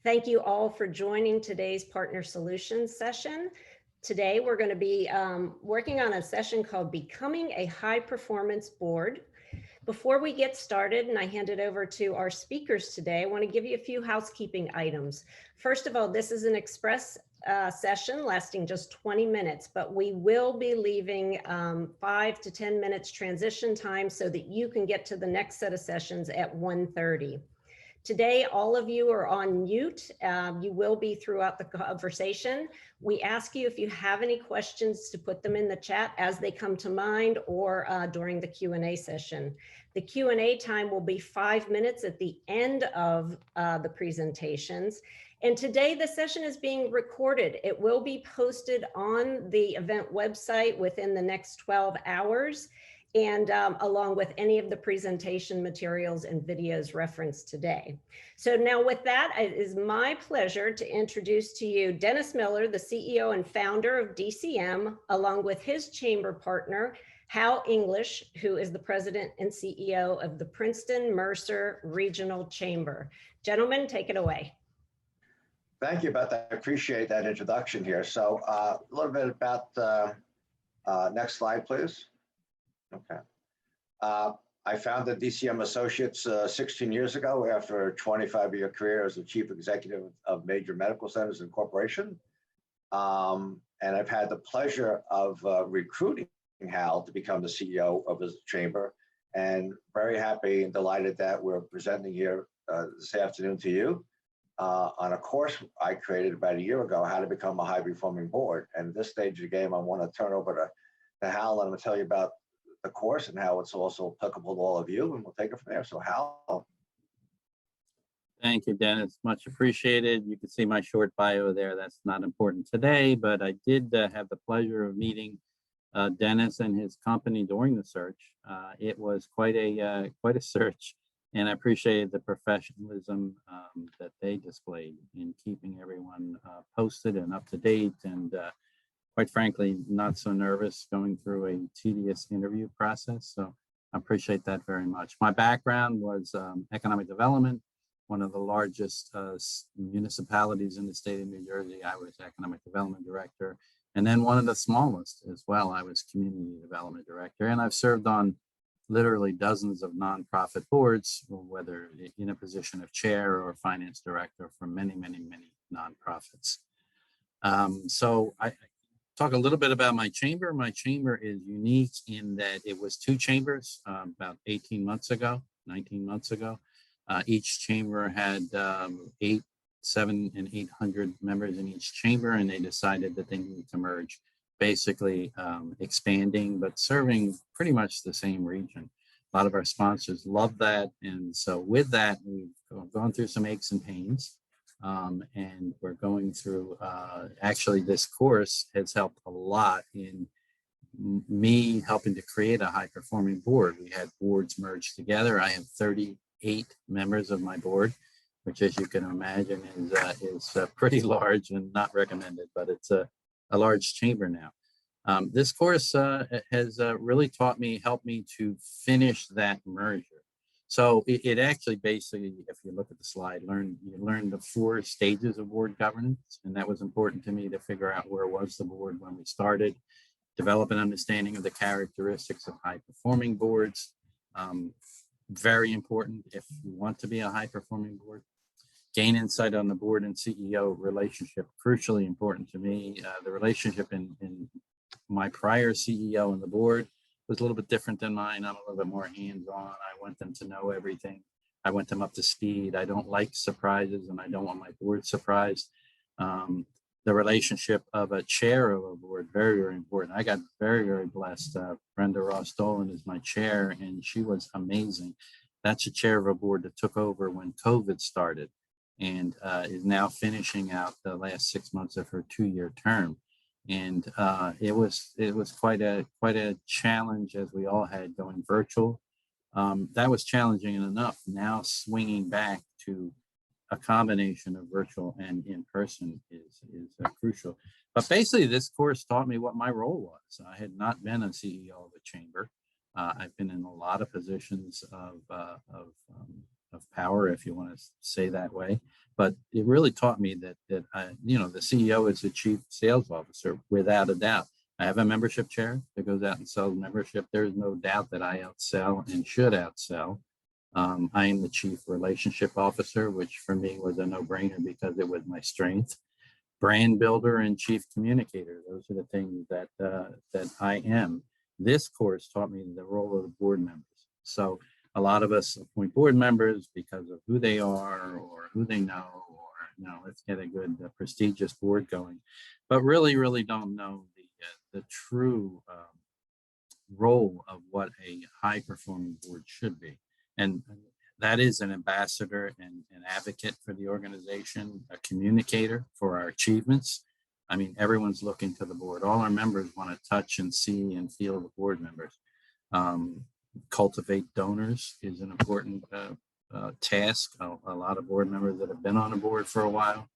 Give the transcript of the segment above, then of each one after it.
Thank you all for joining today's Partner Solutions session. Today, we're going to be working on a session called Becoming a High Performance Board. Before we get started and I hand it over to our speakers today, I want to give you a few housekeeping items. First of all, this is an express session lasting just 20 minutes, but we will be leaving 5 to 10 minutes transition time so that you can get to the next set of sessions at 1:30. Today, all of you are on mute. You will be throughout the conversation. We ask you if you have any questions to put them in the chat as they come to mind or during the Q&A session. The Q&A time will be 5 minutes at the end of the presentations. And today the session is being recorded. It will be posted on the event website within the next 12 hours. And along with any of the presentation materials and videos referenced today. So now with that, it is my pleasure to introduce to you Dennis Miller, the CEO and founder of DCM, along with his chamber partner, Hal English, who is the president and CEO of the Princeton Mercer Regional Chamber. Gentlemen, take it away. Thank you, Beth. I appreciate that introduction here. So a little bit about, next slide, please. Okay. I founded DCM Associates 16 years ago after a 25-year career as the chief executive of major medical centers and corporation. And I've had the pleasure of recruiting Hal to become the CEO of his chamber, and very happy and delighted that we're presenting here this afternoon to you on a course I created about a year ago, how to become a high-performing board. And at this stage of the game, I want to turn over to Hal, and I'm going to tell you about the course and how it's also applicable to all of you, and we'll take it from there. So Hal. Thank you, Dennis. Much appreciated. You can see my short bio there. That's not important today, but I did have the pleasure of meeting Dennis and his company during the search. It was quite a search, and I appreciated the professionalism that they displayed in keeping everyone posted and up to date, and quite frankly, not so nervous going through a tedious interview process. So I appreciate that very much. My background was economic development, one of the largest municipalities in the state of New Jersey. I was economic development director. And then one of the smallest as well, I was community development director. And I've served on literally dozens of nonprofit boards, whether in a position of chair or finance director for many, many, many nonprofits. So I talk a little bit about my chamber. My chamber is unique in that it was two chambers about 18 months ago, 19 months ago. Each chamber had 700 and 800 members in each chamber, and they decided that they needed to merge, basically expanding, but serving pretty much the same region. A lot of our sponsors love that. And so with that, we've gone through some aches and pains. And we're going through, actually this course has helped a lot in me helping to create a high performing board. We had boards merged together. I have 38 members of my board, which as you can imagine is pretty large and not recommended, but it's a large chamber now. This course has really helped me to finish that merger. So it actually basically, if you look at the slide, you learn the 4 stages of board governance. And that was important to me to figure out where was the board when we started, develop an understanding of the characteristics of high performing boards. Very important if you want to be a high performing board. Gain insight on the board and CEO relationship, crucially important to me. The relationship in my prior CEO and the board was a little bit different than mine. I'm a little bit more hands-on. I want them to know everything. I want them up to speed. I don't like surprises, and I don't want my board surprised. The relationship of a chair of a board, very, very important. I got very, very blessed. Brenda Ross Dolan is my chair, and she was amazing. That's a chair of a board that took over when COVID started and is now finishing out the last 6 months of her 2-year term. And it was quite a challenge, as we all had, going virtual. That was challenging enough. Now swinging back to a combination of virtual and in person is crucial. But basically, this course taught me what my role was. I had not been a CEO of a chamber. I've been in a lot of positions of power, if you want to say that way. But it really taught me that I, you know, the CEO is the chief sales officer without a doubt. I have a membership chair that goes out and sells membership. There's no doubt that I outsell and should outsell. I am the chief relationship officer, which for me was a no-brainer because it was my strength. Brand builder and chief communicator. Those are the things that that I am. This course taught me the role of the board members. So a lot of us appoint board members because of who they are or who they know, or, you know, let's get a good prestigious board going, but really don't know the true role of what a high performing board should be. And that is an ambassador and an advocate for the organization, a communicator for our achievements. I mean, everyone's looking to the board. All our members want to touch and see and feel the board members. Cultivate donors is an important task. A lot of board members that have been on a board for a while,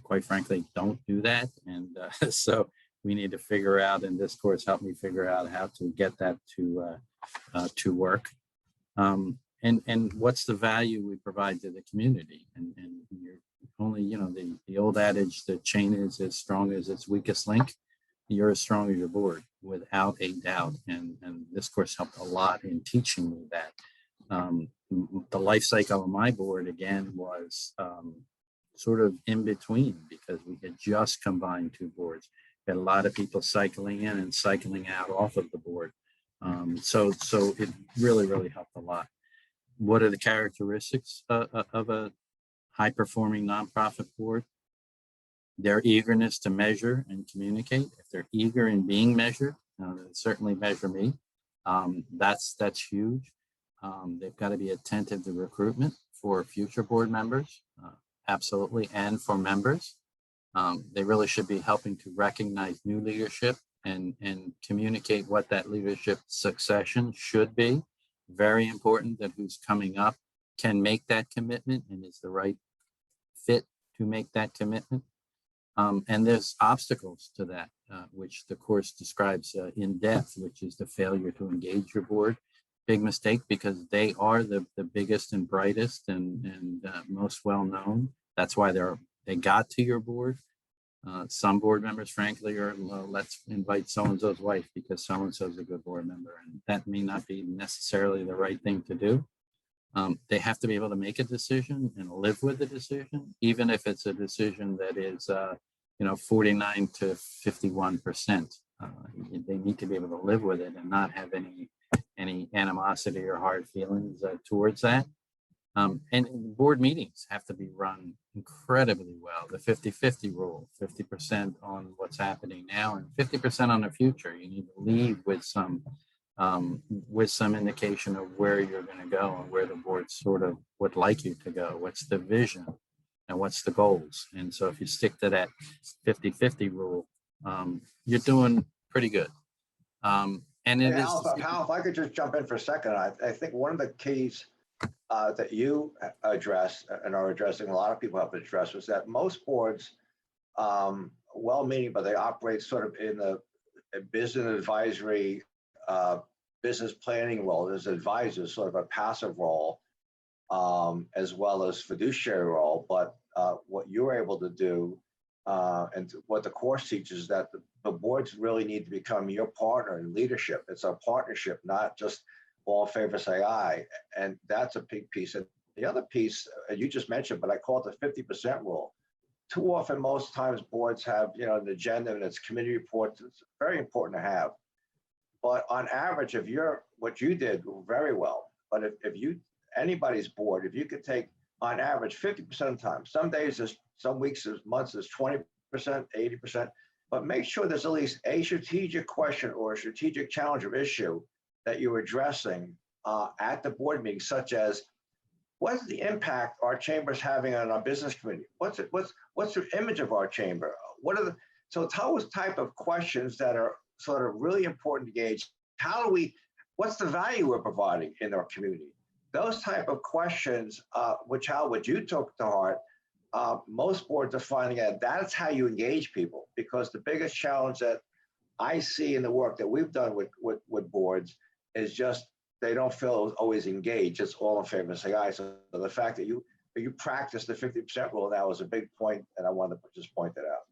quite frankly, don't do that. And so we need to figure out, and this course helped me figure out how to get that to work. And what's the value we provide to the community? And you're only, you know, the old adage, the chain is as strong as its weakest link. You're as strong as your board, without a doubt. And this course helped a lot in teaching me that. The life cycle of my board, again, was sort of in between because we had just combined two boards. We had a lot of people cycling in and cycling out off of the board. So it really helped a lot. What are the characteristics of a high-performing nonprofit board? Their eagerness to measure and communicate. If they're eager in being measured, they certainly measure me. That's huge. They've got to be attentive to recruitment for future board members, absolutely, and for members. They really should be helping to recognize new leadership and communicate what that leadership succession should be. Very important that who's coming up can make that commitment and is the right fit to make that commitment. And there's obstacles to that, which the course describes in depth, which is the failure to engage your board. Big mistake, because they are the biggest and brightest and most well-known. That's why they got to your board. Some board members, frankly, are, let's invite so-and-so's wife because so-and-so's a good board member. And that may not be necessarily the right thing to do. They have to be able to make a decision and live with the decision, even if it's a decision that is, 49 to 51%. They need to be able to live with it and not have any animosity or hard feelings towards that. And board meetings have to be run incredibly well. The 50-50 rule, 50% on what's happening now and 50% on the future. You need to leave with some indication of where you're going to go and where the board sort of would like you to go. What's the vision and what's the goals? And so if you stick to that 50-50 rule, you're doing pretty good. And it is. Hal, if I could just jump in for a second, I think one of the keys that you address and are addressing, a lot of people have addressed, was that most boards, well-meaning, but they operate sort of in the business advisory, business planning role. There's advisors, sort of a passive role, as well as fiduciary role. But what you're able to do, and what the course teaches, is that the boards really need to become your partner in leadership. It's a partnership, not just all in favor say aye. And that's a big piece. And the other piece you just mentioned, but I call it the 50% rule. Too often, most times boards have, an agenda and it's committee reports. It's very important to have. But on average, what you did very well, but if anybody's board, if you could take on average 50% of the time, some days, some weeks, months is 20%, 80%, but make sure there's at least a strategic question or a strategic challenge or issue that you're addressing at the board meeting, such as, what's the impact our chamber is having on our business community? What's the image of our chamber? So those type of questions that are sort of really important to gauge. What's the value we're providing in our community? Those type of questions, which you took to heart, most boards are finding out that's how you engage people, because the biggest challenge that I see in the work that we've done with boards is just they don't feel always engaged. It's all in favor of say aye. So the fact that you practice the 50% rule now is a big point, and I wanted to just point that out.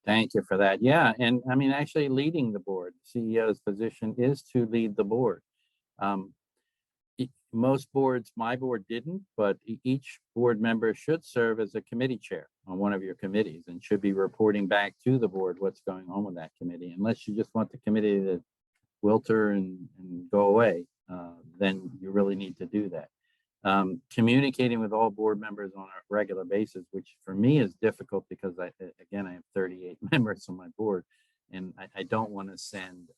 Thank you for that. Yeah, and I mean, actually leading the board, CEO's position is to lead the board. Most boards, my board didn't, but each board member should serve as a committee chair on one of your committees and should be reporting back to the board what's going on with that committee. Unless you just want the committee to wilter and go away, then you really need to do that. Communicating with all board members on a regular basis, which for me is difficult because I have 38 members on my board, and I don't want to send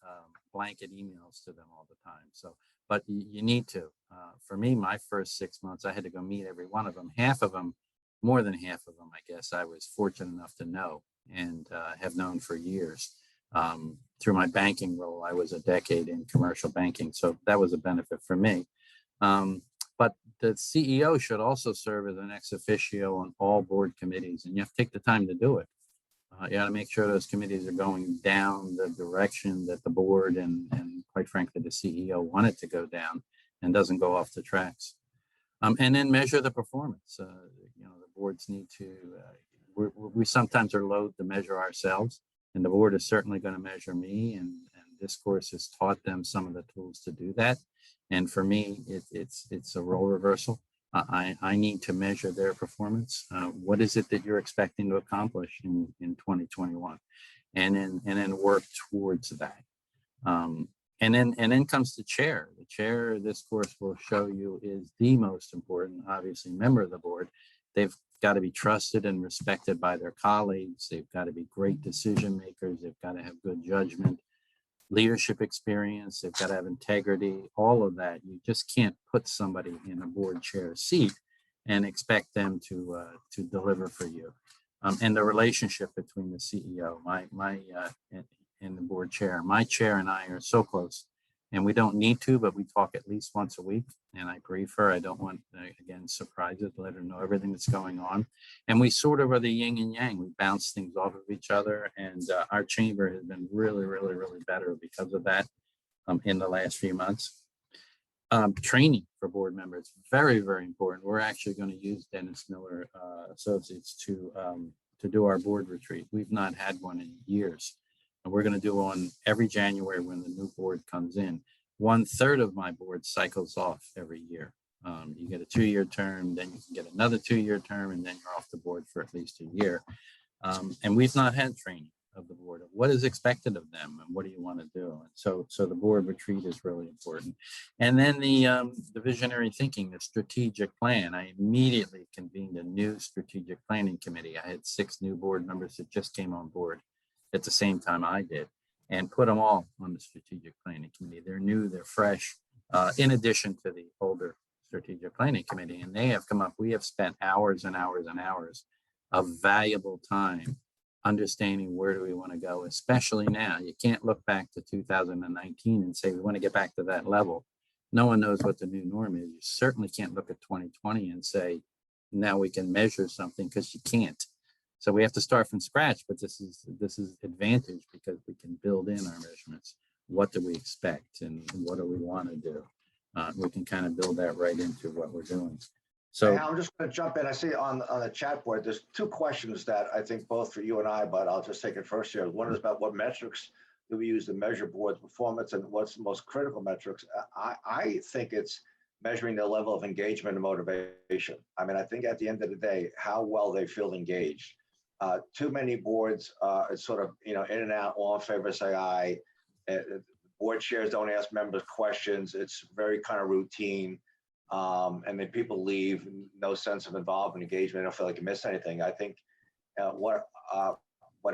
blanket emails to them all the time. So, but you need to. For me, my first 6 months, I had to go meet every one of them. Half of them, more than half of them, I guess, I was fortunate enough to know and have known for years. Through my banking role, I was a decade in commercial banking, so that was a benefit for me. But the CEO should also serve as an ex officio on all board committees, and you have to take the time to do it. You got to make sure those committees are going down the direction that the board and quite frankly, the CEO wanted to go down and doesn't go off the tracks. And then measure the performance. The boards need to, we sometimes are loath to measure ourselves, and the board is certainly going to measure me, and this course has taught them some of the tools to do that. And for me, it's a role reversal. I need to measure their performance. What is it that you're expecting to accomplish in 2021, and then work towards that. And then comes the chair. The chair, this course will show you, is the most important, obviously, member of the board. They've got to be trusted and respected by their colleagues. They've got to be great decision makers. They've got to have good judgment, leadership experience. They've got to have integrity, all of that. You just can't put somebody in a board chair seat and expect them to deliver for you. And the relationship between the CEO, and the board chair. My chair and I are so close, and we don't need to, but we talk at least once a week, and I brief her. I don't want, again, surprises, let her know everything that's going on. And we sort of are the yin and yang. We bounce things off of each other, and our chamber has been really, really, really better because of that in the last few months. Training for board members, very, very important. We're actually going to use Dennis Miller Associates to do our board retreat. We've not had one in years. And we're going to do one every January when the new board comes in. 1/3 of my board cycles off every year. You get a 2-year term, then you can get another 2-year term, and then you're off the board for at least a year. And we've not had training of the board of what is expected of them and what do you want to do. And so the board retreat is really important. And then the visionary thinking, the strategic plan. I immediately convened a new strategic planning committee. I had 6 new board members that just came on board at the same time I did, and put them all on the strategic planning committee. They're new, they're fresh, in addition to the older strategic planning committee. And they have come up, we have spent hours and hours and hours of valuable time understanding where do we want to go, especially now. You can't look back to 2019 and say we want to get back to that level. No one knows what the new norm is. You certainly can't look at 2020 and say now we can measure something, because you can't. So we have to start from scratch, but this is advantage because we can build in our measurements. What do we expect and what do we want to do? We can kind of build that right into what we're doing. So hey, I'm just going to jump in. I see on the chat board, there's 2 questions that I think both for you and I, but I'll just take it first here. One is about what metrics do we use to measure board's performance, and what's the most critical metrics? I think it's measuring the level of engagement and motivation. I mean, I think at the end of the day, how well they feel engaged. Too many boards, it's sort of, in and out, all in favor, say aye. Board chairs don't ask members questions. It's very kind of routine. And then people leave, no sense of involvement, engagement. They don't feel like you miss anything. I think what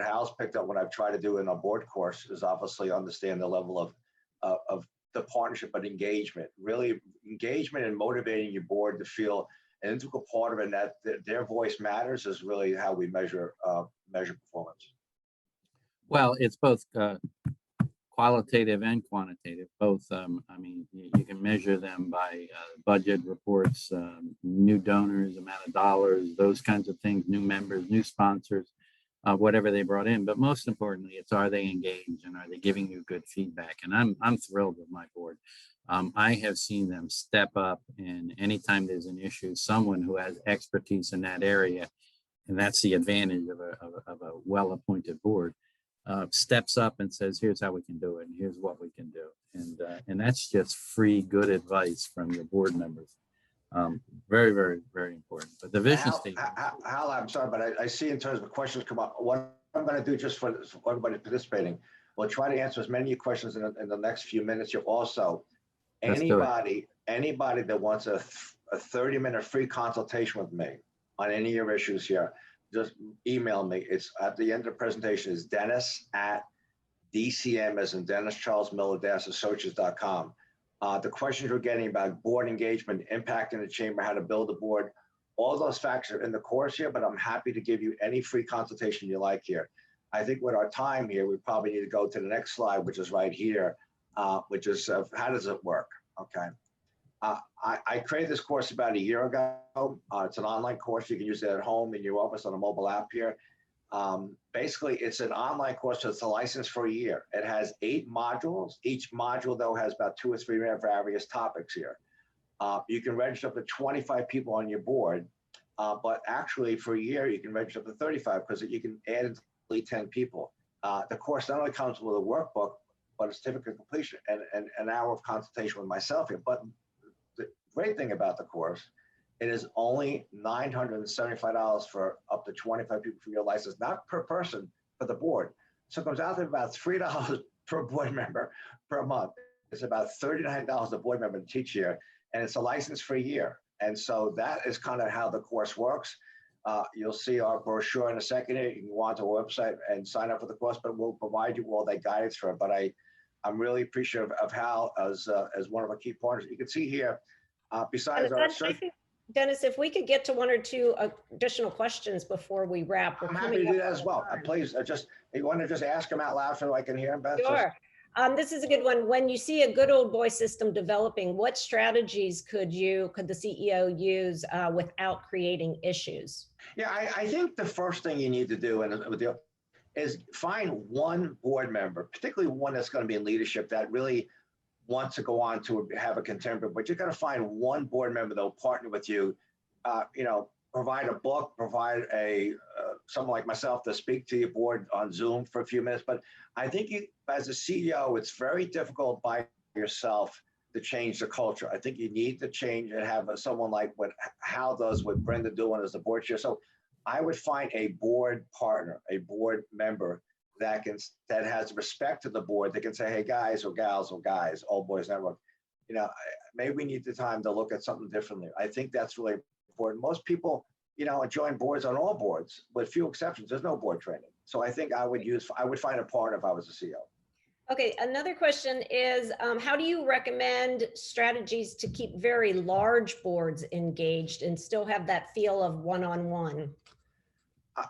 Hal's picked up, what I've tried to do in our board course, is obviously understand the level of the partnership, but engagement, really engagement and motivating your board to feel an integral part of it, and that their voice matters, is really how we measure performance. well, it's both qualitative and quantitative, both. I mean, you can measure them by budget reports, new donors, amount of dollars, those kinds of things, new members, new sponsors. whatever they brought in. But most importantly, it's, are they engaged and are they giving you good feedback? And I'm thrilled with my board. I have seen them step up, and anytime there's an issue, someone who has expertise in that area, and that's the advantage of a well-appointed board, steps up and says, here's how we can do it, and here's what we can do. And that's just free, good advice from your board members. Very, very, very important. But the vision statement. Hal, I'm sorry, but I see in terms of questions come up. What I'm going to do just for everybody participating, we'll try to answer as many questions in the next few minutes here also. Anybody that wants a 30-minute free consultation with me on any of your issues here, just email me. It's at the end of the presentation is Dennis@DCM, as in Dennis Charles Miller Associates.com. The questions we're getting about board engagement, impact in the chamber, how to build a board, all those factors are in the course here, but I'm happy to give you any free consultation you like here. I think with our time here, we probably need to go to the next slide, which is right here, which is how does it work? Okay. I created this course about a year ago. It's an online course. You can use it at home in your office on a mobile app here. Basically, it's an online course, so it's a license for a year. It has 8 modules. Each module, though, has about 2 or 3 various topics here. You can register up to 25 people on your board, but actually for a year, you can register up to 35 because you can add at least 10 people. The course not only comes with a workbook, but a certificate of completion and an hour of consultation with myself here. But the great thing about the course, it is only $975 for up to 25 people for your license, not per person, for the board. So it comes out to about $3 per board member per month. It's about $39 a board member to teach here, and it's a license for a year. And so that is kind of how the course works. You'll see our brochure in a second here. You can go onto our website and sign up for the course, but we'll provide you all that guidance for it. But I'm really appreciative of Hal as one of our key partners. You can see here, besides our Dennis, if we could get to 1 or 2 additional questions before we wrap. I'm happy to do that as well. Please, you want to just ask them out loud so I can hear them, Beth? Sure. This is a good one. When you see a good old boy system developing, what strategies could the CEO use without creating issues? Yeah, I think the first thing you need to do is find one board member, particularly one that's going to be in leadership, that really wants to go on to have a contemporary, but you got to find one board member that will partner with you, provide a book, provide someone like myself to speak to your board on Zoom for a few minutes. But I think as a CEO, it's very difficult by yourself to change the culture. I think you need to change and have someone like what Hal does, what Brenda doing as the board chair. So I would find a board partner, a board member that has respect to the board, that can say, hey, guys or gals or guys, Old Boys Network, maybe we need the time to look at something differently. I think that's really important. Most people, join boards on all boards, with few exceptions. There's no board training. So I think I would find a partner if I was a CEO. Okay, another question is, how do you recommend strategies to keep very large boards engaged and still have that feel of one-on-one?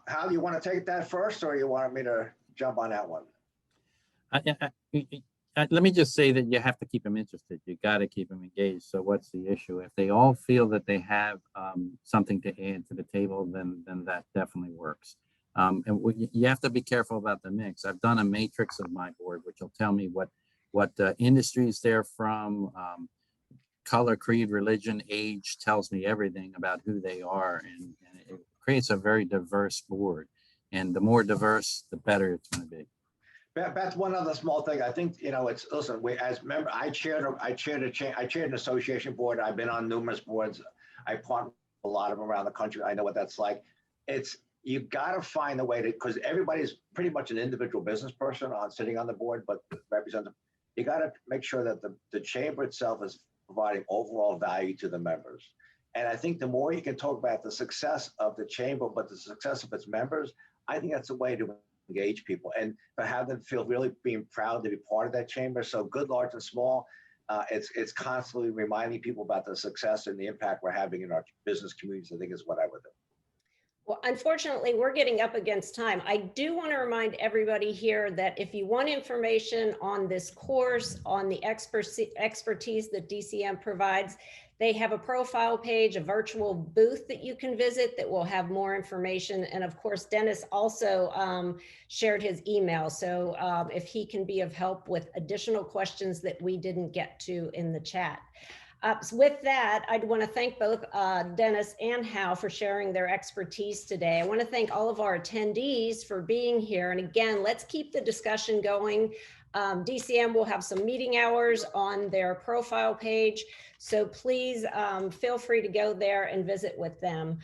How do you want to take that first, or you want me to jump on that one? Let me just say that you have to keep them interested. You got to keep them engaged. So what's the issue? If they all feel that they have something to add to the table, then that definitely works. And you have to be careful about the mix. I've done a matrix of my board, which will tell me what industries they're from, color, creed, religion, age, tells me everything about who they are. And it creates a very diverse board. And the more diverse, the better it's going to be. Beth, one other small thing. I think, listen, I chaired an association board. I've been on numerous boards. I partner with a lot of them around the country. I know what that's like. You got to find a way because everybody's pretty much an individual business person sitting on the board, but representative. You got to make sure that the chamber itself is providing overall value to the members. And I think the more you can talk about the success of the chamber, but the success of its members, I think that's a way to engage people and to have them feel really being proud to be part of that chamber. So good, large, and small, it's constantly reminding people about the success and the impact we're having in our business communities, I think is what I would do. Well, unfortunately, we're getting up against time. I do want to remind everybody here that if you want information on this course, on the expertise that DCM provides, They have a profile page, a virtual booth that you can visit that will have more information. And of course, Dennis also shared his email. So if he can be of help with additional questions that we didn't get to in the chat. So with that, I'd want to thank both Dennis and Hal for sharing their expertise today. I want to thank all of our attendees for being here. And again, let's keep the discussion going. DCM will have some meeting hours on their profile page. So please feel free to go there and visit with them.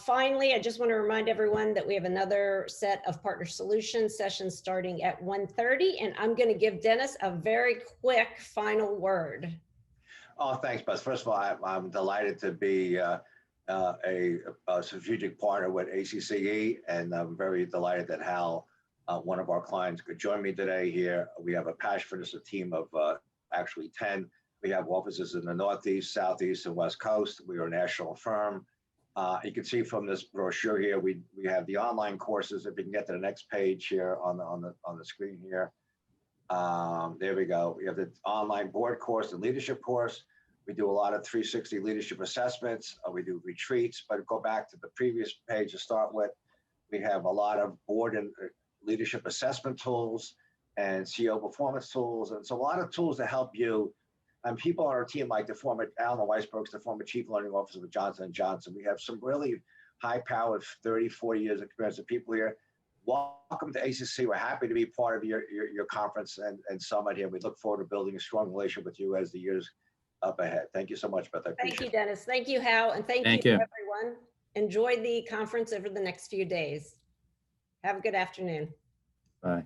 Finally, I just want to remind everyone that we have another set of Partner Solutions sessions starting at 1:30. And I'm going to give Dennis a very quick final word. Oh, thanks, Beth. First of all, I'm delighted to be a strategic partner with ACCE, and I'm very delighted that Hal, one of our clients, could join me today here. We have a passion for this, a team of actually 10. We have offices in the Northeast, Southeast, and West Coast. We are a national firm. You can see from this brochure here, we have the online courses. If you can get to the next page here on the screen here. There we go. We have the online board course and leadership course. We do a lot of 360 leadership assessments. We do retreats, but go back to the previous page to start with. We have a lot of board and leadership assessment tools and CEO performance tools. And so a lot of tools to help you. And people on our team, like the former Alan Weisbrooks, the former chief learning officer of Johnson & Johnson. We have some really high-powered 30, 40 years experience of people here. Welcome to ACCE. We're happy to be part of your conference and summit here. We look forward to building a strong relationship with you as the years up ahead. Thank you so much, Beth. Thank you, Dennis. Thank you, Hal. And thank you to everyone. Enjoy the conference over the next few days. Have a good afternoon. Bye.